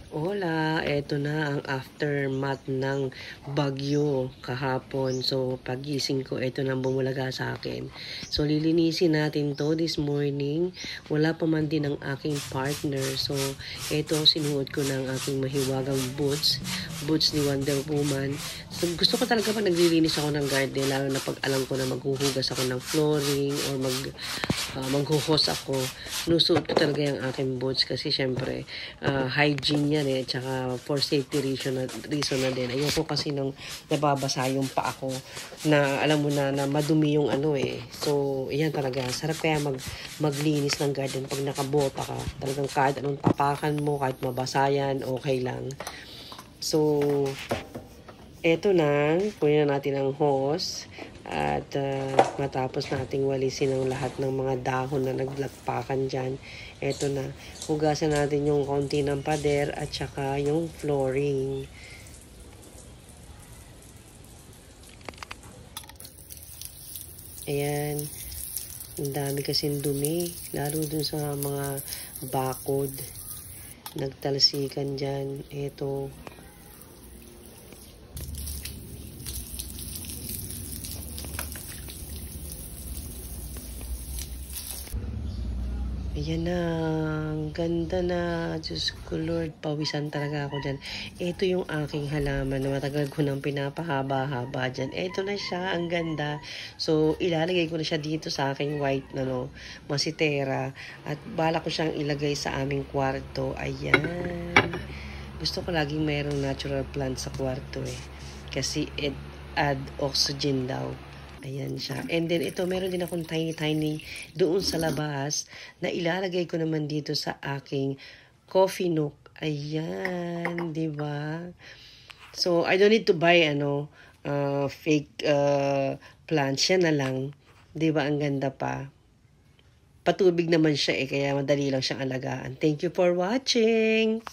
Hola, eto na ang aftermath ng bagyo kahapon. So, pagising ko, eto na bumulaga sa akin. So, lilinisin natin to this morning. Wala pa man din ang aking partner. So, eto, sinuot ko ng aking mahiwagang boots. Boots ni Wonder Woman. So, gusto ko talaga pa naglilinis ako ng garden, lalo na pag alam ko na maghuhugas ako ng flooring or maghuhos ako. Sinusuot ko talaga yung aking boots kasi syempre, hygiene yan eh, tsaka for safety reason na din. Ayoko kasi nang nababasa yung paa ko na alam mo na madumi yung ano eh. So, yan talaga. Sarap kaya maglinis ng garden pag nakabota ka. Talagang kahit anong tapakan mo, kahit mabasa yan, okay lang. So, eto na. Kunin na natin ang hose. At matapos nating walisin ang lahat ng mga dahon na naglagpakan dyan. Eto na. Hugasan natin yung konti ng pader at saka yung flooring. Ayan. Ang dami kasing dumi. Lalo dun sa mga bakod. Nagtalsikan dyan. Eto. Ayan na, ang ganda na. Diyos ko Lord, pawisan talaga ako dyan. Ito yung aking halaman na matagal ko nang pinapahaba-haba dyan. Ito na siya, ang ganda. So, ilalagay ko na siya dito sa aking white masitera. At bala ko siyang ilagay sa aming kwarto. Ayan. Gusto ko laging mayroong natural plant sa kwarto eh. Kasi it add oxygen daw. Ayan siya. And then ito, meron din akong tiny doon sa labas na ilalagay ko naman dito sa aking coffee nook. Ayan, 'di ba? So, I don't need to buy fake plants. Siya na lang. 'Di ba? Ang ganda pa. Patubig naman siya eh, kaya madali lang siyang alagaan. Thank you for watching.